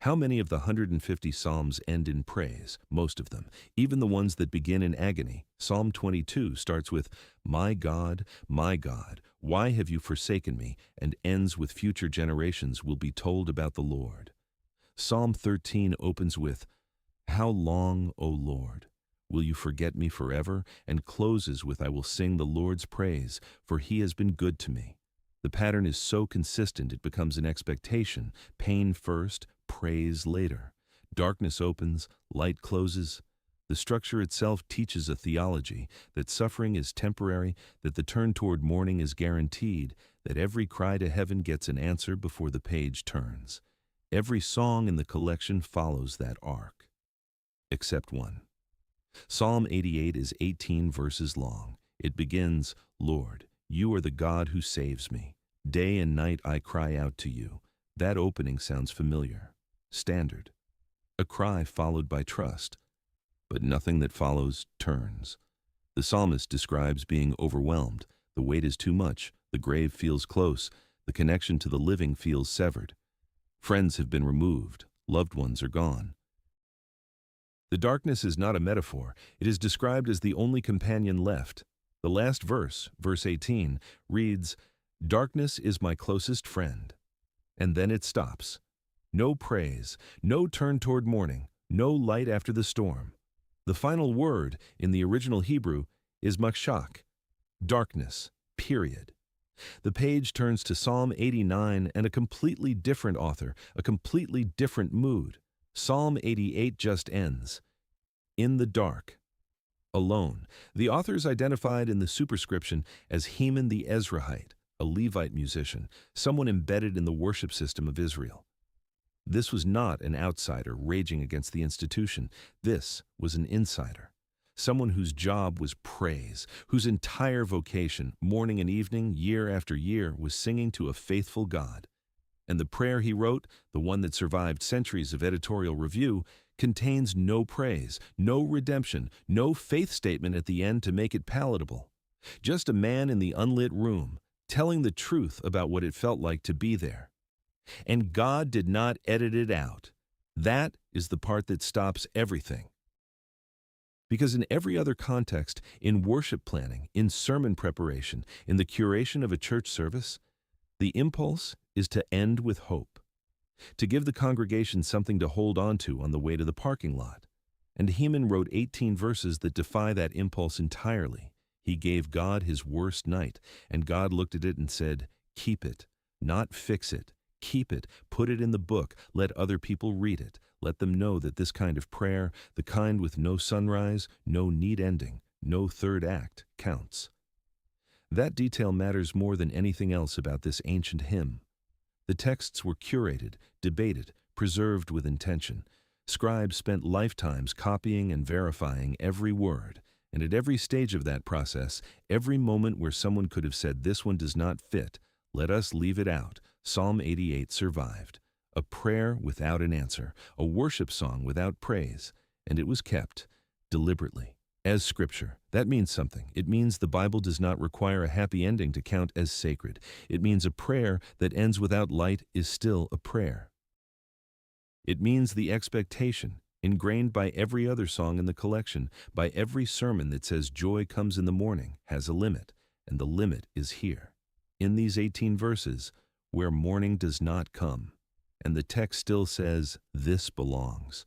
How many of the 150 Psalms end in praise? Most of them, even the ones that begin in agony. Psalm 22 starts with, my God, why have you forsaken me?" and ends with future generations will be told about the Lord. Psalm 13 opens with, "How long, O Lord? Will you forget me forever?" and closes with, "I will sing the Lord's praise, for he has been good to me." The pattern is so consistent it becomes an expectation: pain first, praise later. Darkness opens, light closes. The structure itself teaches a theology that suffering is temporary, that the turn toward morning is guaranteed, that every cry to heaven gets an answer before the page turns. Every song in the collection follows that arc, except one. Psalm 88 is 18 verses long. It begins, "Lord, you are the God who saves me. Day and night I cry out to you." That opening sounds familiar. Standard. A cry followed by trust. But nothing that follows turns. The psalmist describes being overwhelmed. The weight is too much. The grave feels close. The connection to the living feels severed. Friends have been removed. Loved ones are gone. The darkness is not a metaphor. It is described as the only companion left. The last verse, verse 18, reads, "Darkness is my closest friend." And then it stops. No praise, no turn toward morning, no light after the storm. The final word in the original Hebrew is makshak, darkness, period. The page turns to Psalm 89 and a completely different author, a completely different mood. Psalm 88 just ends. In the dark. Alone. The author is identified in the superscription as Heman the Ezrahite, a Levite musician, someone embedded in the worship system of Israel. This was not an outsider raging against the institution. This was an insider. Someone whose job was praise, whose entire vocation, morning and evening, year after year, was singing to a faithful God. And the prayer he wrote, the one that survived centuries of editorial review, contains no praise, no redemption, no faith statement at the end to make it palatable. Just a man in the unlit room, telling the truth about what it felt like to be there. And God did not edit it out. That is the part that stops everything. Because in every other context, in worship planning, in sermon preparation, in the curation of a church service, the impulse is to end with hope, to give the congregation something to hold on to on the way to the parking lot. And Heman wrote 18 verses that defy that impulse entirely. He gave God his worst night, and God looked at it and said, "Keep it, not fix it. Keep it, put it in the book, let other people read it. Let them know that this kind of prayer, the kind with no sunrise, no neat ending, no third act, counts." That detail matters more than anything else about this ancient hymn. The texts were curated, debated, preserved with intention. Scribes spent lifetimes copying and verifying every word, and at every stage of that process, every moment where someone could have said, "This one does not fit, let us leave it out," Psalm 88 survived. A prayer without an answer, a worship song without praise, and it was kept, deliberately, as Scripture. That means something. It means the Bible does not require a happy ending to count as sacred. It means a prayer that ends without light is still a prayer. It means the expectation, ingrained by every other song in the collection, by every sermon that says joy comes in the morning, has a limit, and the limit is here. In these 18 verses, where morning does not come, and the text still says, "This belongs."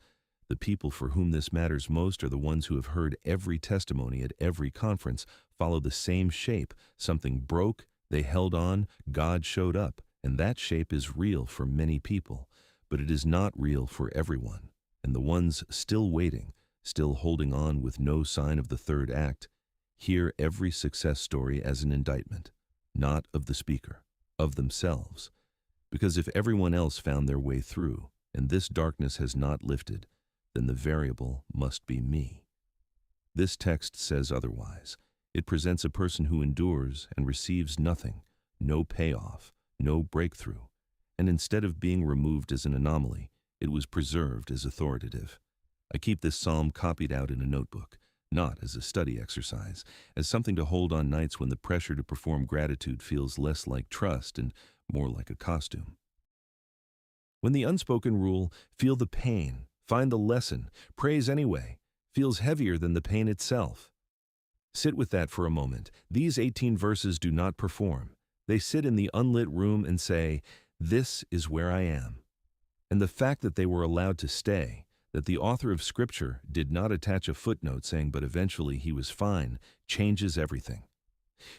The people for whom this matters most are the ones who have heard every testimony at every conference follow the same shape. Something broke, they held on, God showed up, and that shape is real for many people, but it is not real for everyone. And the ones still waiting, still holding on with no sign of the third act, hear every success story as an indictment, not of the speaker, of themselves. Because if everyone else found their way through, and this darkness has not lifted, then the variable must be me. This text says otherwise. It presents a person who endures and receives nothing, no payoff, no breakthrough. And instead of being removed as an anomaly, it was preserved as authoritative. I keep this psalm copied out in a notebook, not as a study exercise, as something to hold on nights when the pressure to perform gratitude feels less like trust and more like a costume. When the unspoken rule, feel the pain, find the lesson, praise anyway, feels heavier than the pain itself. Sit with that for a moment. These 18 verses do not perform. They sit in the unlit room and say, "This is where I am." And the fact that they were allowed to stay, that the author of Scripture did not attach a footnote saying, "but eventually he was fine," changes everything.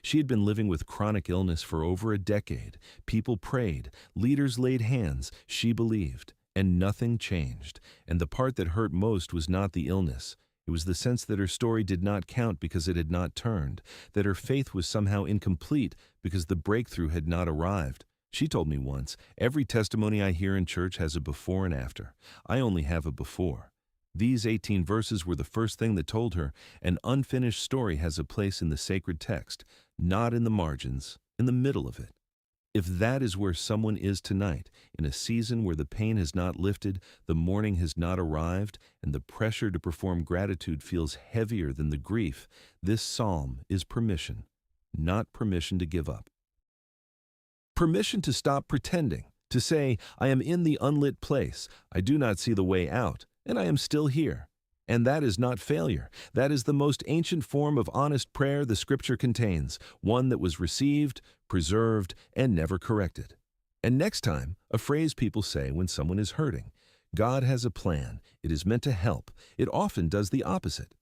She had been living with chronic illness for over a decade. People prayed, leaders laid hands, she believed, and nothing changed. And the part that hurt most was not the illness. It was the sense that her story did not count because it had not turned, that her faith was somehow incomplete because the breakthrough had not arrived. She told me once, "Every testimony I hear in church has a before and after. I only have a before." These 18 verses were the first thing that told her an unfinished story has a place in the sacred text, not in the margins, in the middle of it. If that is where someone is tonight, in a season where the pain has not lifted, the mourning has not arrived, and the pressure to perform gratitude feels heavier than the grief, this psalm is permission, not permission to give up. Permission to stop pretending, to say, "I am in the unlit place, I do not see the way out, and I am still here." And that is not failure. That is the most ancient form of honest prayer the Scripture contains, one that was received, preserved, and never corrected. And next time, a phrase people say when someone is hurting, "God has a plan. It is meant to help." It often does the opposite.